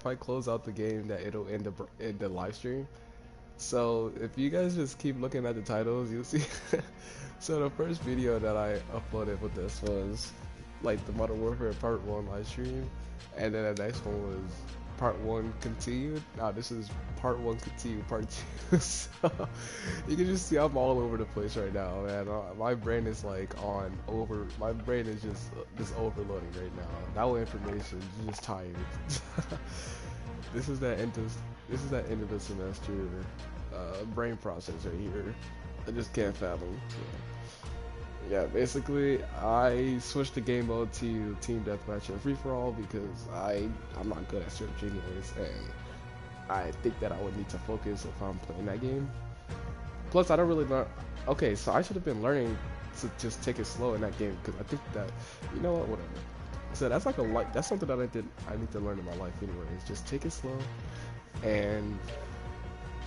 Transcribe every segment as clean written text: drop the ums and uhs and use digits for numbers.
I close out the game, that it'll end the live stream. So if you guys just keep looking at the titles, you'll see. So the first video that I uploaded with this was like the Modern Warfare Part 1 live stream, and then the next one was Part 1 continued. Now this is Part 1 continued, Part 2. So you can just see I'm all over the place right now, man. My brain is like my brain is just overloading right now. No information, just tired. This is that end of the semester brain process right here. I just can't fathom. Yeah, basically, I switched the game mode to team deathmatch and free for all because I'm not good at search anyways, and I think that I would need to focus if I'm playing that game. Plus, I don't really learn. Okay, so I should have been learning to just take it slow in that game because I think that, you know what, whatever. So that's like that's something that I need to learn in my life anyways. Just take it slow and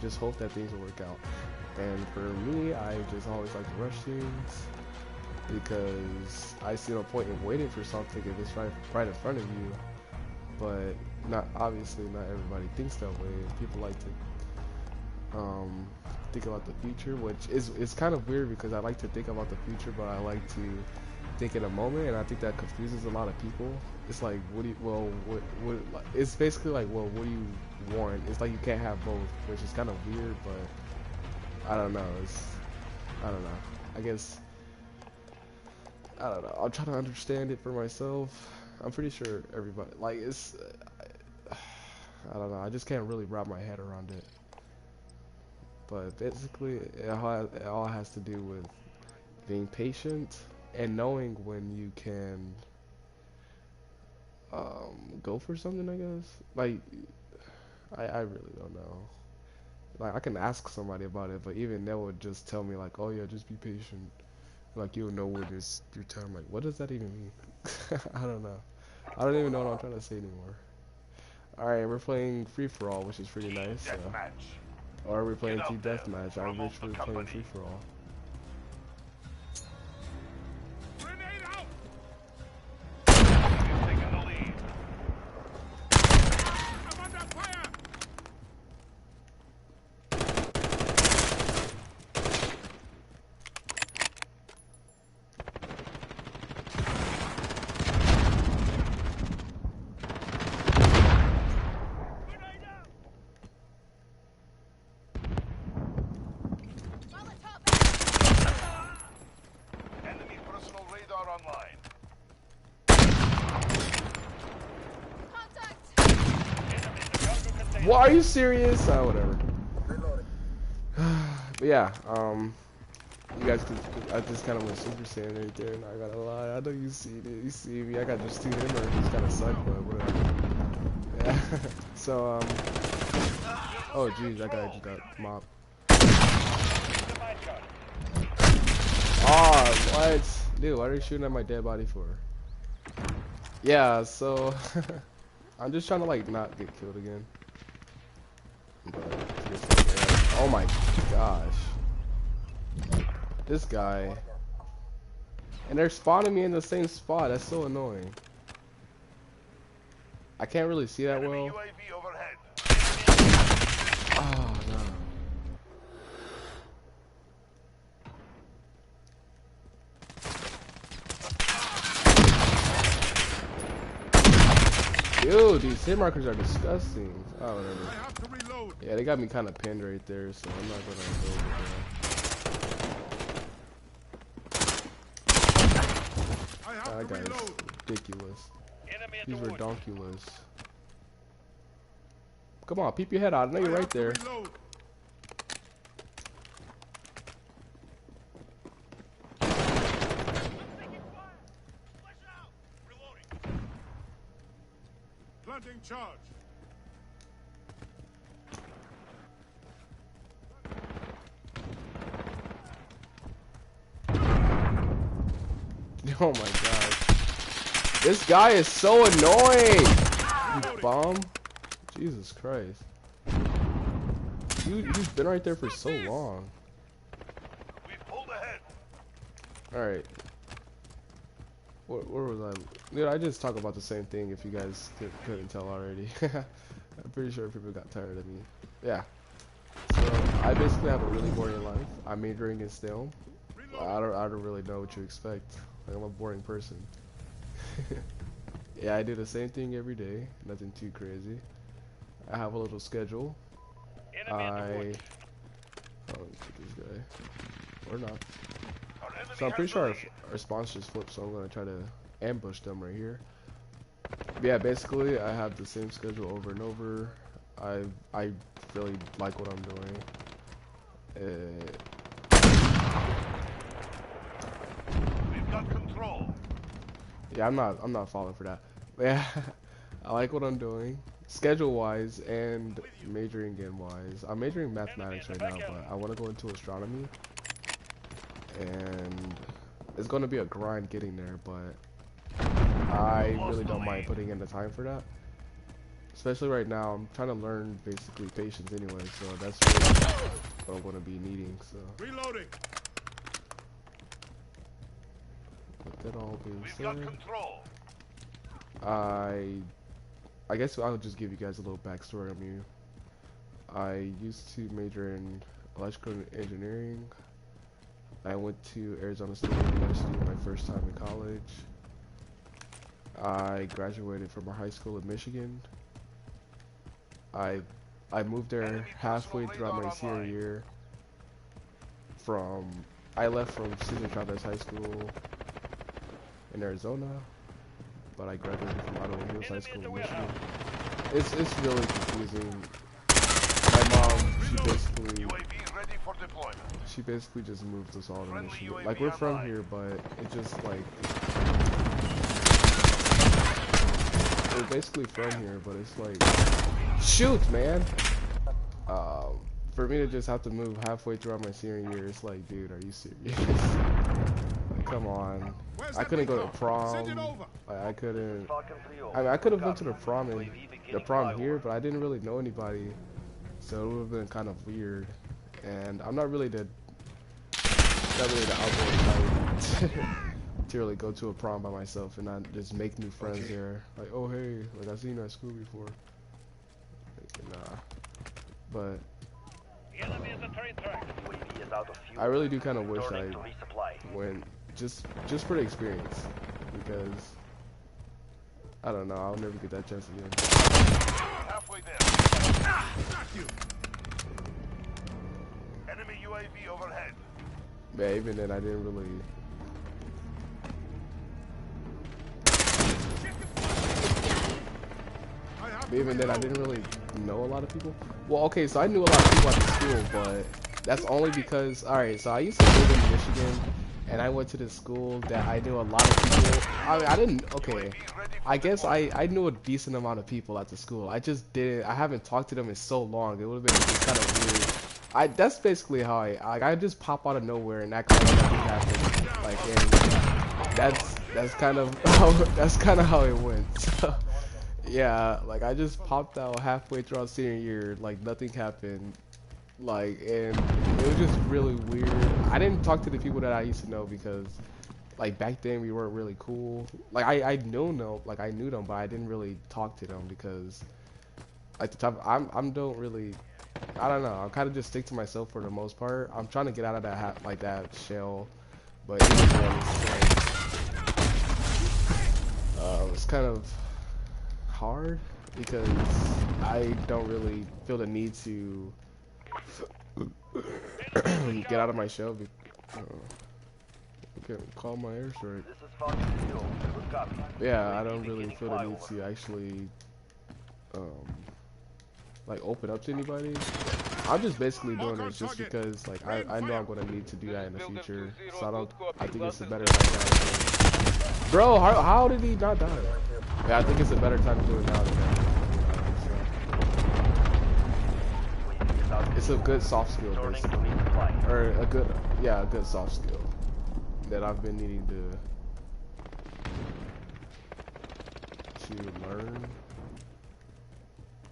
just hope that things will work out. And for me, I just always like to rush things because I see no point in waiting for something if it's right in front of you. But obviously not everybody thinks that way. People like to think about the future, which is kind of weird because I like to think about the future, but I like to think in a moment, and I think that confuses a lot of people. It's like, it's basically like, well, what do you want? It's like you can't have both, which is kind of weird, but I don't know. I don't know. I guess, I don't know. I'll try to understand it for myself. I'm pretty sure everybody, like, I don't know. I just can't really wrap my head around it. But basically, it all has to do with being patient and knowing when you can go for something, I guess. Like, I really don't know. Like, I can ask somebody about it, but even they would just tell me like, oh yeah, just be patient. Like, you'll know when it's your time. Like, what does that even mean? I don't know. I don't even know what I'm trying to say anymore. Alright, we're playing free for all, which is pretty nice. Or we're playing team deathmatch. I'm literally playing free for all. What, are you serious? Oh, whatever. But yeah, you guys I just kind of went Super Saiyan right there, not gonna lie. I know you see it, you see me. I got just 2 hammers, it's kind of suck, but whatever. Yeah. So, oh jeez, that guy just got mopped. Oh, what? Dude, what are you shooting at my dead body for? Yeah, so, I'm just trying to, like, not get killed again. But, oh my gosh. This guy. And they're spawning me in the same spot. That's so annoying. I can't really see that well. Oh no. Dude, these hit markers are disgusting. Oh, whatever. Yeah, they got me kind of pinned right there, so I'm not gonna go over there. That guy is ridiculous. He's redonkulous. Come on, peep your head out. I know you're right there. Planting charge. Oh my gosh. This guy is so annoying! You bum. Jesus Christ. You've been right there for so long. Alright. Where was I? Dude, I just talk about the same thing if you guys couldn't tell already. I'm pretty sure people got tired of me. Yeah. So I basically have a really boring life. I'm majoring in STEM. I don't really know what you expect. Like, I'm a boring person. Yeah, I do the same thing every day. Nothing too crazy. I have a little schedule. I oh, this guy or not. So I'm pretty sure our sponsors flipped, so I'm gonna try to ambush them right here. But yeah, basically I have the same schedule over and over. I really like what I'm doing. We've got control. Yeah, I'm not falling for that. But yeah, I like what I'm doing, schedule-wise and majoring in wise. I'm majoring in mathematics right now, but I want to go into astronomy, and it's going to be a grind getting there, but I really don't mind putting in the time for that. Especially right now, I'm trying to learn basically patience anyway, so that's really what I'm going to be needing. So Reloading. with that all being We've said, got control. I guess I'll just give you guys a little backstory on me. I used to major in electrical engineering. I went to Arizona State University my first time in college. I graduated from a high school in Michigan. I moved there halfway throughout my senior year. I left from Cesar Chavez High School in Arizona, but I graduated from Ottawa Hills High School in Michigan. It's really confusing. My mom, she basically just moved us all to Michigan. Like, we're from here, but it just like we're basically from here, but it's like, shoot, man. For me to just have to move halfway throughout my senior year, it's like, dude, are you serious? Like, come on. I couldn't go to prom. I couldn't. I mean, I could have went to the prom here, but I didn't really know anybody, so it would have been kind of weird. And I'm not really the outgoing type to really go to a prom by myself and not just make new friends there. Like, oh hey, like I've seen you at school before. Like, nah. But I really do kind of wish I went just for the experience, because I don't know, I'll never get that chance again. Halfway there. Got you. Enemy UAV overhead. Yeah, even then I didn't really. Even then I didn't really know a lot of people. Well, okay, so I knew a lot of people at the school, but that's only because, alright, so I used to live in Michigan, and I went to this school that I knew a lot of people. I mean, I didn't, okay, I guess I knew a decent amount of people at the school. I just didn't, I haven't talked to them in so long. It would have been just kind of weird. That's basically how I just pop out of nowhere and act like nothing happened. Like, and that's kind of how it went. So, yeah, like I just popped out halfway throughout senior year, like nothing happened, like, and it was just really weird. I didn't talk to the people that I used to know because, like, back then we weren't really cool. Like I knew them, like I knew them, but I didn't really talk to them because, like, the time I'm don't really, I don't know. I'm kind of just stick to myself for the most part. I'm trying to get out of that that shell, but it's kind of hard because I don't really feel the need to get out of my shell. Okay, call my airstrike. Yeah, I don't really feel the need to actually like open up to anybody. I'm just basically doing this just because, like, I know I'm gonna need to do that in the future. So I think it's a better time. Bro, how did he not die? Yeah, I think it's a better time to do it now than that. It's a good soft skill, basically. Or a good soft skill that I've been needing to learn.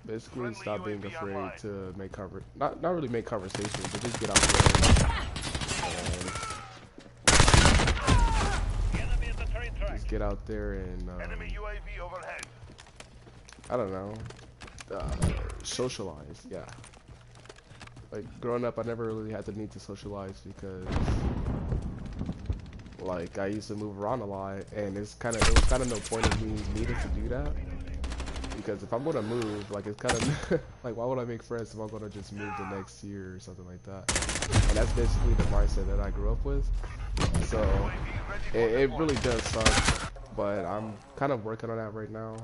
Basically, stop being afraid to make not really make conversations, but just get out there and just get out there and Enemy UAV overhead. I don't know. socialize. Yeah. Like growing up, I never really had the need to socialize because like I used to move around a lot, and there was kind of no point of me needing to do that. Because if I'm gonna move, like it's kind of like why would I make friends if I'm gonna just move the next year or something like that? And that's basically the mindset that I grew up with. So it really does suck, but I'm kind of working on that right now,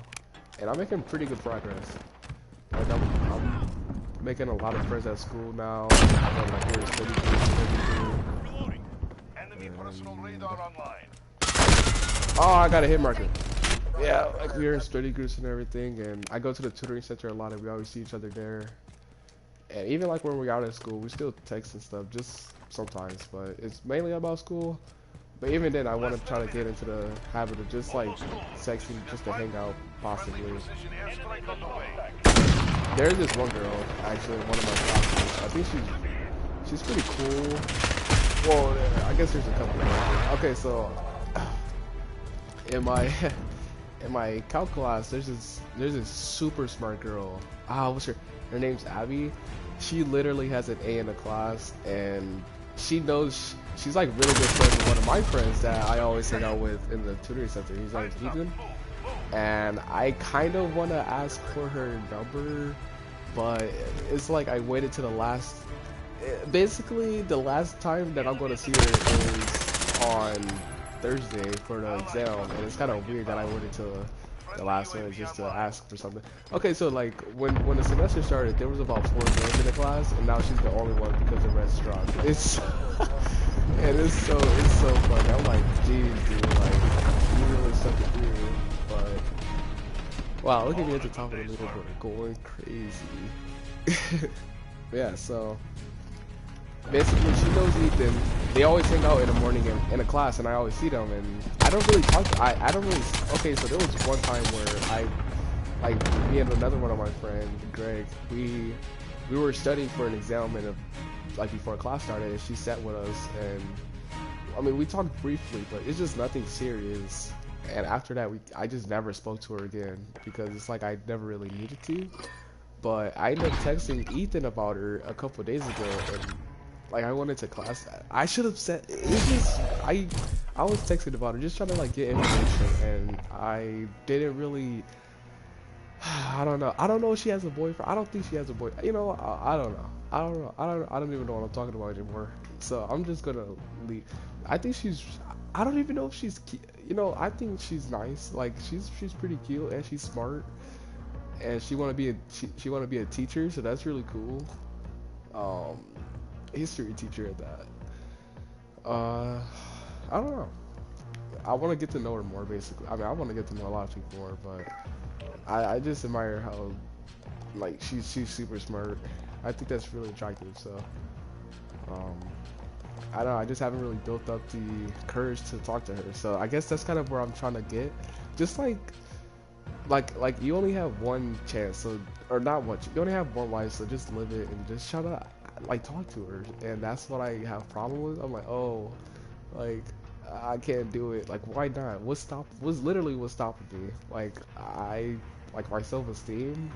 and I'm making pretty good progress. Like I'm making a lot of friends at school now. I'm like here study groups and everything. Reloading. Enemy personal radar online. Oh, I got a hit marker. Yeah, like we're in study groups and everything, and I go to the tutoring center a lot, and we always see each other there. And even like when we're out at school, we still text and stuff, just sometimes, but it's mainly about school. But even then, I want to try to get into the habit of just like texting, just to hang out, possibly. Precision airstrike on the way. There's this one girl, actually, one of my classes. I think she's pretty cool. Well, I guess there's a couple of them. Okay, so in my calc class, there's this super smart girl. What's her name's Abby. She literally has an A in the class, and she knows she's like really good friends with one of my friends that I always hang out with in the tutoring center. He's like Ethan, and I kind of want to ask for her number, but it's like I waited to the last. Basically, the last time that I'm going to see her is on Thursday for the exam, and it's kind of weird that I waited till the last minute just to ask for something. Okay, so like when the semester started, there was about 4 girls in the class, and now she's the only one because the rest dropped. It's and it's so funny. I'm like, geez, dude, like you really stuck it through. But wow, look at me at the top of the leaderboard, going crazy. Yeah, so. Basically, she knows Ethan. They always hang out in the morning in a class, and I always see them. And I don't really talk. I don't really. Okay, so there was one time where me and another one of my friends, Greg, we were studying for an exam, and like before class started, and she sat with us, and I mean we talked briefly, but it's just nothing serious. And after that, I just never spoke to her again because it's like I never really needed to. But I ended up texting Ethan about her a couple of days ago, and like I went into class. I should have said it's just I was texting about her, just trying to like get information, and I didn't really. I don't know. I don't know if she has a boyfriend. I don't think she has a boyfriend. You know, I don't know. I don't even know what I'm talking about anymore. So I'm just gonna leave. I think she's. I don't even know if she's. You know, I think she's nice. Like she's pretty cute, and she's smart, and she want to be a teacher. So that's really cool. History teacher at that. I don't know. I want to get to know her more, basically. I mean, I want to get to know a lot of people more, but I just admire how, like, she's super smart. I think that's really attractive. So, I don't know. I just haven't really built up the courage to talk to her. So I guess that's kind of where I'm trying to get. Just like you only have one chance, so or not one. You only have one life, so just live it and just shut up. Like talk to her, and that's what I have problem with. I'm like, oh, like I can't do it. Like why not? What's stopping me? Like like my self-esteem,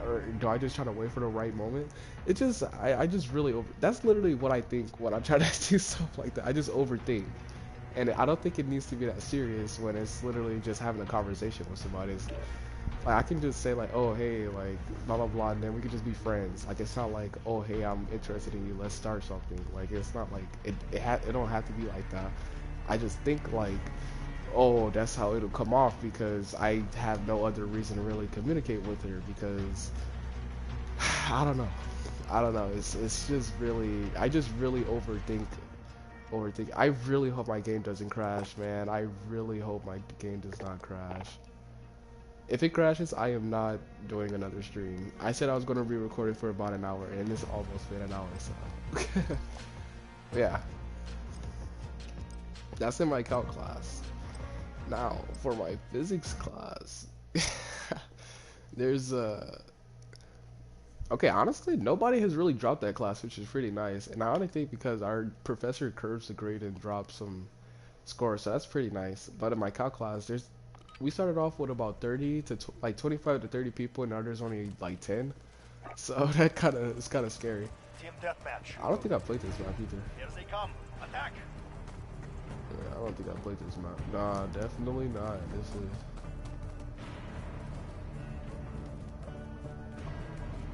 or do I just try to wait for the right moment? It just I just really that's literally what I think when I'm trying to do stuff like that. I just overthink, and I don't think it needs to be that serious when it's literally just having a conversation with somebody. It's, like I can just say like, oh hey, like blah blah blah, and then we can just be friends. Like it's not like, oh hey, I'm interested in you, let's start something. Like it's not like it don't have to be like that. I just think like, oh that's how it'll come off because I have no other reason to really communicate with her because I don't know. It's just really I just really overthink. I really hope my game doesn't crash, man. I really hope my game does not crash. If it crashes, I am not doing another stream. I said I was going to be recording for about an hour, and it's almost been an hour, so. Yeah. That's in my calc class. Now, for my physics class, there's okay, honestly, nobody has really dropped that class, which is pretty nice. And I only think because our professor curves the grade and drops some scores, so that's pretty nice. But in my calc class, we started off with about 30 to like 25 to 30 people, and now there's only like 10. So that it's kind of scary. Team deathmatch. I don't think I played this map either. Here they come. Attack. Yeah, I don't think I played this map. Nah, definitely not. This is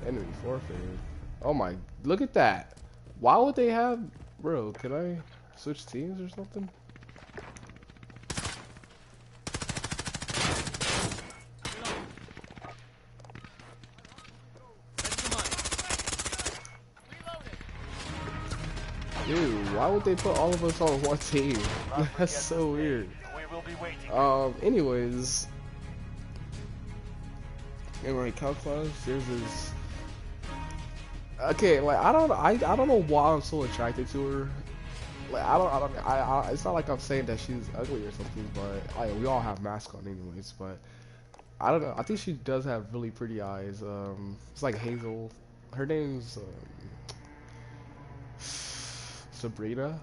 enemy forfeited. Oh my, look at that. Why would they have, bro, can I switch teams or something? Dude, why would they put all of us on one team? That's so weird. We will be waiting. Anyways, in my calc class, there's this. Okay, like I don't know why I'm so attracted to her. Like it's not like I'm saying that she's ugly or something, but like we all have masks on anyways. But I don't know. I think she does have really pretty eyes. It's like Hazel. Her name's Sabrina,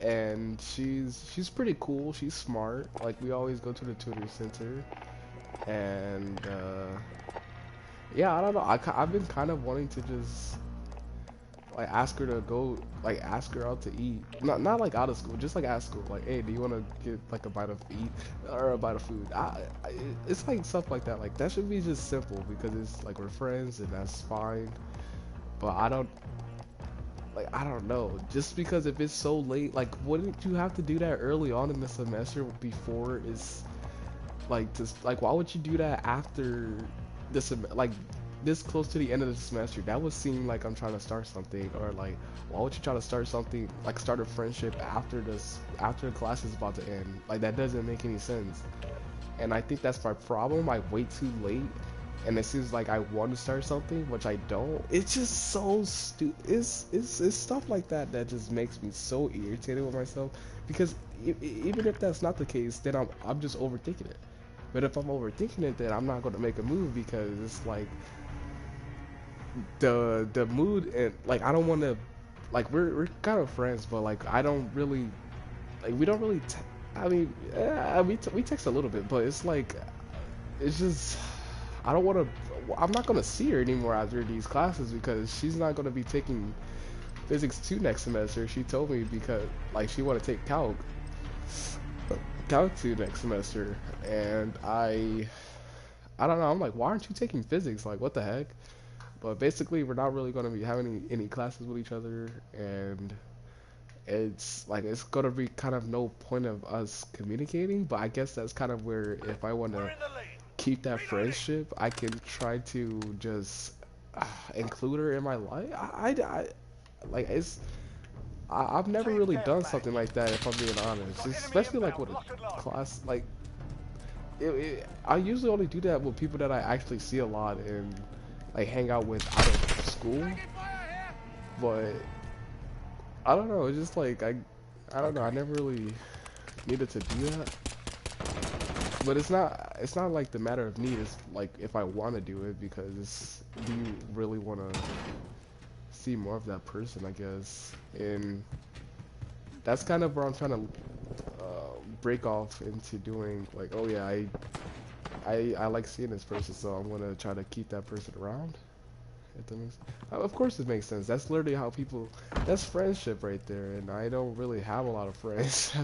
and she's pretty cool. She's smart. Like we always go to the tutor center, and yeah, I don't know. I've been kind of wanting to just like ask her to go, like ask her out to eat. Not like out of school, just like at school. Like, hey, do you want to get like a bite of eat or a bite of food? It's like stuff like that. Like that should be just simple because it's like we're friends and that's fine. But I don't know. Just because if it's so late, like wouldn't you have to do that early on in the semester before it's like just like why would you do that after like this close to the end of the semester? That would seem like I'm trying to start something, or like why would you try to start something like start a friendship after the class is about to end? Like that doesn't make any sense. And I think that's my problem. I wait too late, and it seems like I want to start something, which I don't. It's just so stupid. It's stuff like that that just makes me so irritated with myself. Because even if that's not the case, then I'm just overthinking it. But if I'm overthinking it, then I'm not going to make a move because it's like the mood and like I don't want to like we're kind of friends, but like I don't really like we don't really. I mean, we text a little bit, but it's like it's just. I don't want to. I'm not gonna see her anymore after these classes because she's not gonna be taking physics 2 next semester. She told me because like she want to take calc 2 next semester, and I don't know. I'm like, why aren't you taking physics? Like, what the heck? But basically, we're not really gonna be having any classes with each other, and it's like it's gonna be kind of no point of us communicating. But I guess that's kind of where if I want to keep that friendship, I can try to just include her in my life. I like I've never really done something like that if I'm being honest, especially like with a class like I usually only do that with people that I actually see a lot and like hang out with out of school. But I don't know, it's just like I don't know, I never really needed to do that. But it's not like the matter of need, it's like if I want to do it, because do you really want to see more of that person, I guess. And that's kind of where I'm trying to break off into doing, like, oh yeah, I like seeing this person, so I'm gonna try to keep that person around. If that makes, of course it makes sense. That's literally how people, that's friendship right there, and I don't really have a lot of friends,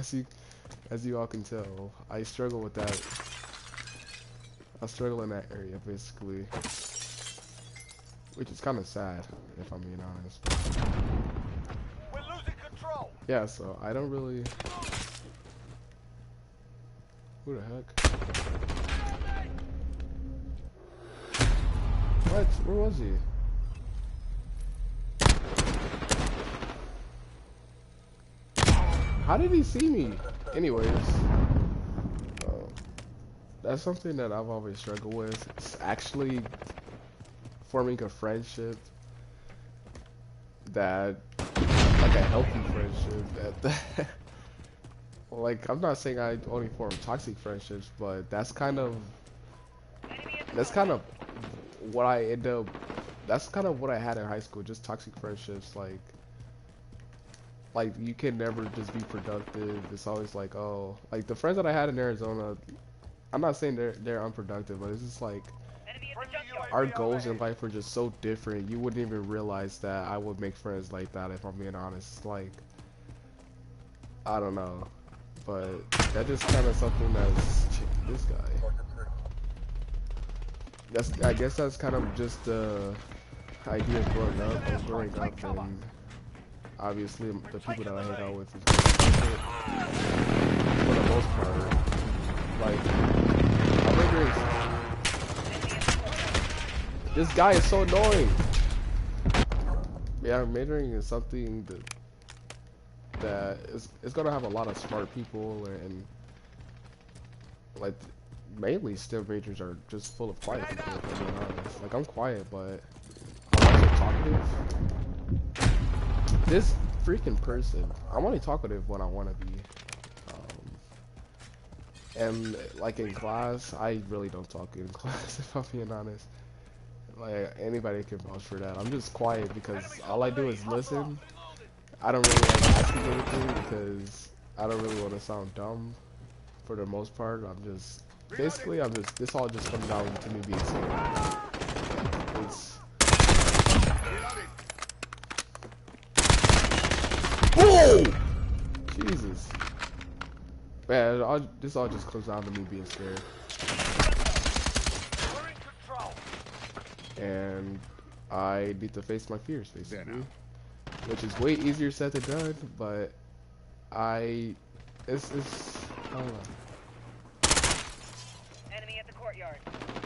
as you all can tell. I struggle with that. I struggle in that area, basically. Which is kind of sad, if I'm being honest. We're losing control. Yeah, so I don't really... Who the heck? What? Where was he? How did he see me? Anyways, that's something that I've always struggled with. It's actually forming a friendship that, like a healthy friendship that, like, I'm not saying I only form toxic friendships, but that's kind of what I end up, that's kind of what I had in high school, just toxic friendships. Like you can never just be productive. It's always like, oh, like the friends that I had in Arizona, I'm not saying they're unproductive, but it's just like our goals in life were just so different. You wouldn't even realize that I would make friends like that if I'm being honest. Like, I don't know, but that just kind of something that's this guy. I guess that's kind of just the idea of growing up, and obviously the people that I hang out with is very different for the most part. Like, I'm majoring. This guy is so annoying. Yeah, majoring is something that is gonna have a lot of smart people, and like mainly STEM majors are just full of quiet people, if I'm being honest. Like, I'm quiet, but I'm also talkative. This freaking person, I'm only talkative when I want to be. And like in class, I really don't talk in class, if I'm being honest. Like, anybody can vouch for that. I'm just quiet because all I do is listen. I don't really like asking anything because I don't really want to sound dumb for the most part. Basically, this all just comes down to me being scared. It's... Oh! Jesus. Man, this all just comes down to me being scared. We're in control. And I need to face my fears, basically. Which is way easier said than done, but I don't know. Enemy at the courtyard.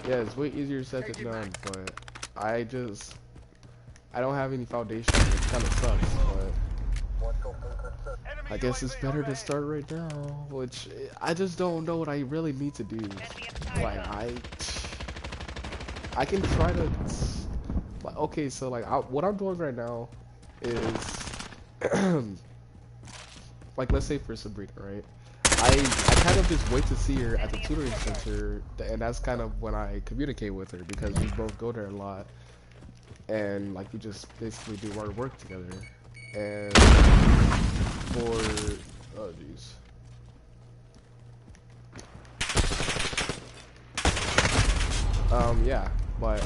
Yeah, it's way easier said than done, but I don't have any foundation. It kind of sucks, but I guess it's better to start right now, which I just don't know what I really need to do. Like, I can try to, like, okay, so like what I'm doing right now is like, let's say for Sabrina, right? I kind of just wait to see her at the tutoring center, and that's kind of when I communicate with her because we both go there a lot, and like we just basically do our work together. And for oh jeez, yeah, but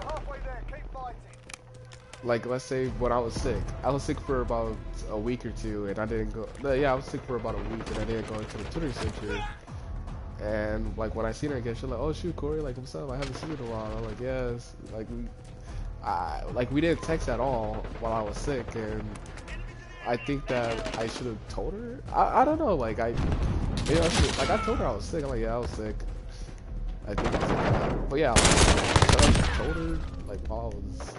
Halfway there, keep fighting. like, let's say when I was sick for about a week or two, and I didn't go. Yeah, I was sick for about a week, and I didn't go into the tutoring center. And like when I seen her again, she's like, "Oh shoot, Corey, like what's up? I haven't seen you in a while." I'm like, "Yes." Like we didn't text at all while I was sick, and I think that I should have told her. I don't know. Like I told her I was sick. I'm like, yeah, I was sick. I think I said that. But yeah, should I told her like while I was.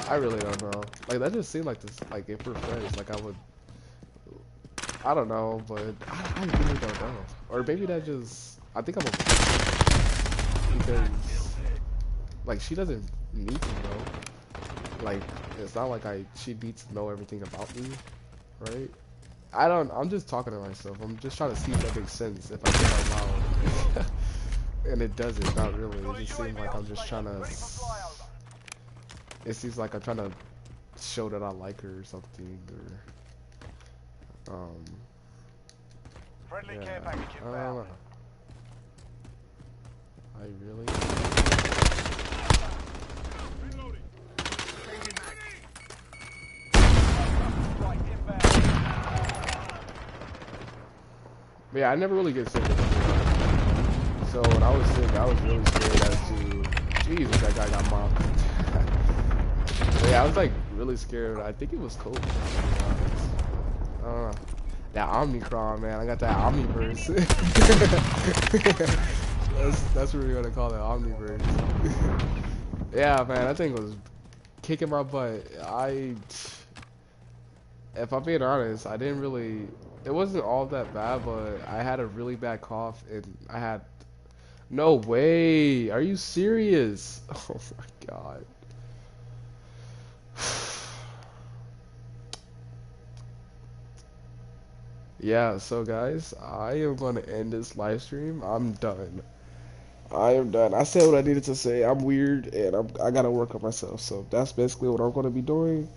I really don't know. Like, that just seemed like this. Like, if we're friends, like I would. I don't know, but I really don't know. Or maybe that just. I think I'm a. Because, like, she doesn't need to know. Like, it's not like she needs to know everything about me, right? I'm just talking to myself. I'm just trying to see if that makes sense if I say it out loud. And it doesn't, not really. It just seems like I'm just trying to. It seems like I'm trying to show that I like her or something, or Friendly yeah, care package I don't know. inbound. I really. Reloading. Changing mag. Right inbound. But yeah, I never really get sick. So when I was sick, I was really scared as to, Jesus, that guy got mocked. But yeah, I was like really scared. I think it was COVID. I don't know. That Omnicron, man. I got that Omniverse. that's what we're gonna call it, Omniverse. Yeah, man, that thing was kicking my butt. If I'm being honest, I didn't really. It wasn't all that bad, but I had a really bad cough, and I had. No way! Are you serious? Oh my god. Yeah, so guys, I am going to end this live stream. I'm done. I am done. I said what I needed to say. I'm weird, and I gotta work on myself. So that's basically what I'm going to be doing.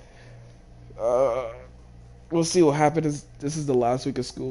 We'll see what happens. This is the last week of school.